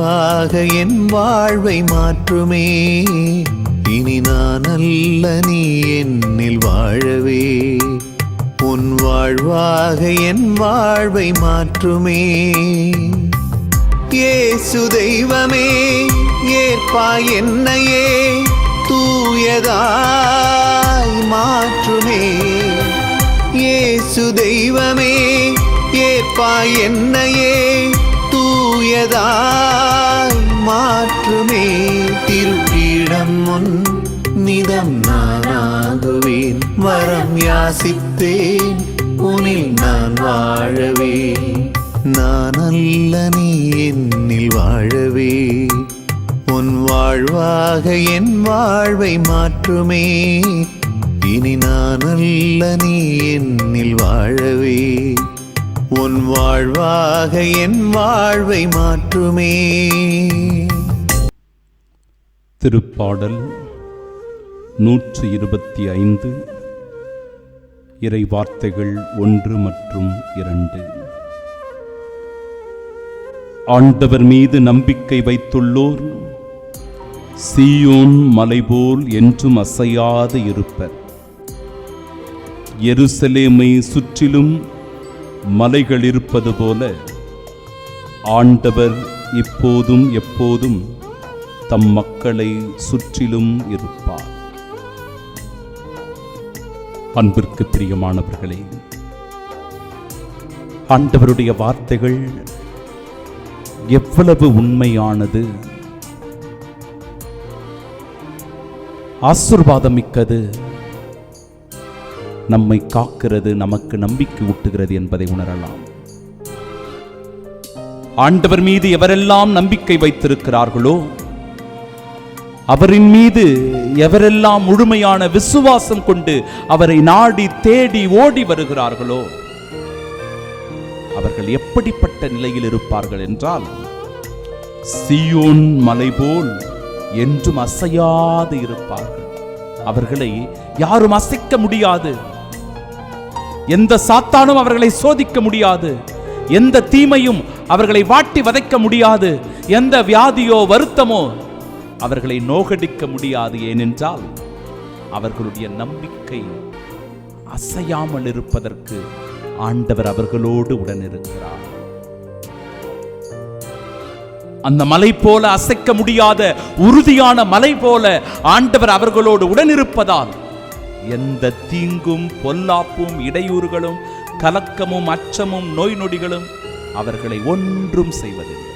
வாழ்வாக என் வாழ்வை மாற்றுமே. இனி நான் அல்ல நீ என்னில் வாழவே. உன் வாழ்வாக என் வாழ்வை மாற்றுமே. இயேசு தெய்வமே ஏற்பாய் என்னையே, தூயதாய் மாற்றுமே. இயேசு தெய்வமே ஏற்பாய் என்னையே, தூயதாய் மாற்றுமே. திருப்பீடம் முன் நிதம் நானாகுவேன். வரம் யாசித்தேன் உனில் நான் வாழவே. நான் அல்ல நீ என்னில் வாழவே. உன் வாழ்வாக என் வாழ்வை மாற்றுமே. இனி நான் அல்ல நீ என்னில் வாழவே. உன் வாழ்வாக என் வாழ்வை மாற்றுமே. திருப்பாடல் 125 இறை வார்த்தைகள் 1 மற்றும் 2. ஆண்டவர் மீது நம்பிக்கை வைத்துள்ளோர் சீயோன் மலைபோல் என்றும் அசையாது இருப்பர். எருசலேமை சுற்றிலும் மலைகள் இருப்பது போல ஆண்டவர் இப்போதும் எப்போதும் தம் மக்களை சுற்றிலும் இருப்பார். அன்பிற்கு பிரியமானவர்களே, ஆண்டவருடைய வார்த்தைகள் எவ்வளவு உண்மையானது, ஆசீர்வாதமிக்கது, நம்மை காக்கிறது, நமக்கு நம்பிக்கை ஊட்டுகிறது என்பதை உணரலாம். ஆண்டவர் மீது எவரெல்லாம் நம்பிக்கை வைத்திருக்கிறார்களோ, அவரின் மீது எவரெல்லாம் முழுமையான விசுவாசம் கொண்டு அவரை நாடி தேடி ஓடி வருகிறார்களோ, அவர்கள் எப்படிப்பட்ட நிலையில் இருப்பார்கள் என்றால், சீயோன் மலை போல் என்றும் அசையாது இருப்பார்கள். அவர்களை யாரும் அசைக்க முடியாது. எந்த சாத்தானும் அவர்களை சோதிக்க முடியாது. எந்த தீமையும் அவர்களை வாட்டி வதைக்க முடியாது. எந்த வியாதியோ வருத்தமோ அவர்களை நோகடிக்க முடியாது. ஏனென்றால் அவர்களுடைய நம்பிக்கை அசையாமல் இருப்பதற்கு ஆண்டவர் அவர்களோடு உடன் இருக்கிறார். அந்த மலை போல அசைக்க முடியாத உறுதியான மலை போல ஆண்டவர் அவர்களோடு உடன் இருப்பதால் எந்த தீங்கும் பொல்லாப்பும் இடையூறுகளும் கலக்கமும் அச்சமும் நோய் நொடிகளும் அவர்களை ஒன்றும் செய்வதில்லை.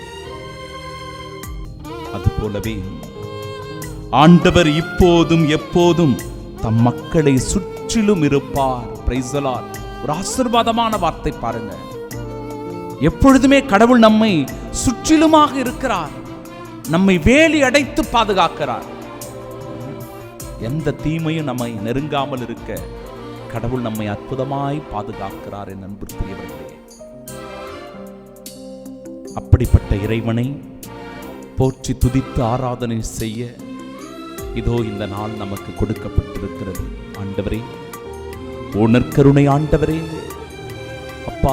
அதுபோலவே ஆண்டவர் இப்போதும் எப்போதும் தம் மக்களை சுற்றிலும் இருப்பார். Praise the Lord. ஒரு ஆசீர்வாதமான வார்த்தை பாருங்க. எப்பொழுதுமே கடவுள் நம்மை சுற்றிலுமாக இருக்கிறார். நம்மை வேலி அடைத்து பாதுகாக்கிறார். எந்த தீமையும் நம்மை நெருங்காமல் இருக்க கடவுள் நம்மை அற்புதமாய் பாதுகாக்கிறார். என் அன்பிற்குரியவர்களே, அப்படிப்பட்ட இறைவனை போற்றி துதித்து ஆராதனை செய்ய இதோ இந்த நாள் நமக்கு கொடுக்கப்பட்டிருக்கிறது. ஆண்டவரே, ஓ நற்கருணை ஆண்டவரே, அப்பா,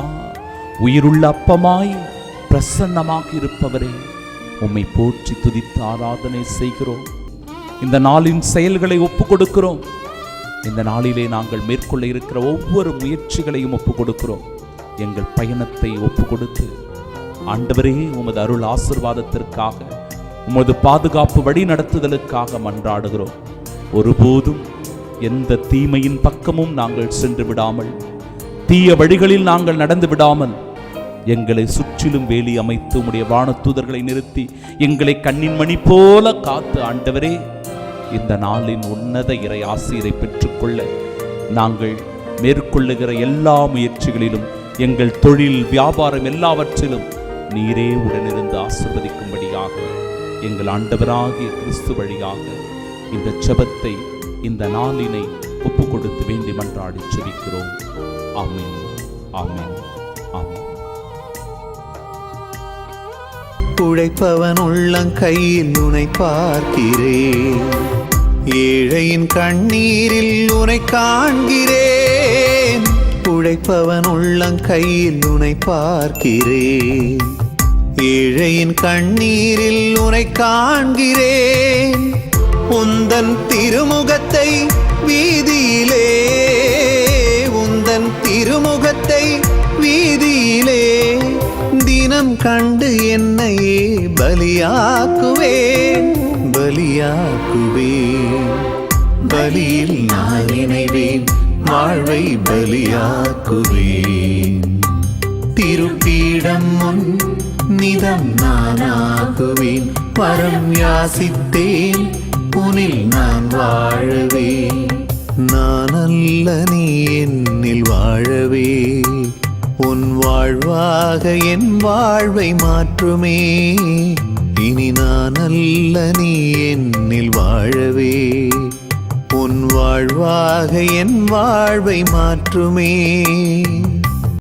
உயிருள்ள அப்பமாய் பிரசன்னமாக இருப்பவரே, உம்மை போற்றி துதித்து ஆராதனை செய்கிறோம். இந்த நாளின் செயல்களை ஒப்பு கொடுக்கிறோம். இந்த நாளிலே நாங்கள் மேற்கொள்ள இருக்கிற ஒவ்வொரு முயற்சிகளையும் ஒப்பு கொடுக்கிறோம். எங்கள் பயணத்தை ஒப்பு கொடுத்து ஆண்டவரே, உமது அருள் ஆசீர்வாதத்திற்காக, உமது பாதுகாப்பு வழி நடத்துதலுக்காக மன்றாடுகிறோம். ஒருபோதும் எந்த தீமையின் பக்கமும் நாங்கள் சென்று விடாமல், தீய வழிகளில் நாங்கள் நடந்து விடாமல், எங்களை சுற்றிலும் வேலி அமைத்து உம்முடைய வானதூதர்களை நிறுத்தி எங்களை கண்ணின் மணி போல காத்து ஆண்டவரே, இந்த நாளின் உன்னத இறை ஆசீரை பெற்றுக்கொள்ள நாங்கள் மேற்கொள்ளுகிற எல்லா முயற்சிகளிலும், எங்கள் தொழில் வியாபாரம் எல்லாவற்றிலும் நீரே உடனிருந்து ஆசீர்வதிக்கும்படியாக எங்கள் ஆண்டவராகிய கிறிஸ்து வழியாக இந்த ஜெபத்தை, இந்த நாளினை ஒப்பு கொடுத்து வேண்டி மன்றாடி ஜெபிக்கிறோம். ஆமென், ஆமென், ஆமென். உழைப்பவன் உள்ளங்கையில் உனை பார்க்கிறேன், ஏழையின் கண்ணீரில் உனை காண்கிறேன். உழைப்பவன் உள்ளங்கையில் உனை பார்க்கிறேன், ஏழையின் கண்ணீரில் உனை காண்கிறேன். உந்தன் திருமுகத்தை வீதியிலே, உந்தன் திருமுகத்தை வீதியிலே தினம் கண்டு என்னையே பலியாக்குவேன், பலியாக்குவேன். பலியில் நான் இணைவேன், வாழ்வை பலியாக்குவேன். திருப்பீடம் முன் நிதம் நானாகுவேன். வரம் யாசித்தேன், உனில் நான் வாழவே. நான் அல்ல நீ என்னில் வாழவே. உன் வாழ்வாக என் வாழ்வை மாற்றுமே. இனி நான் அல்ல நீ என்னில் வாழவே. உன் வாழ்வாக என் வாழ்வை மாற்றுமே.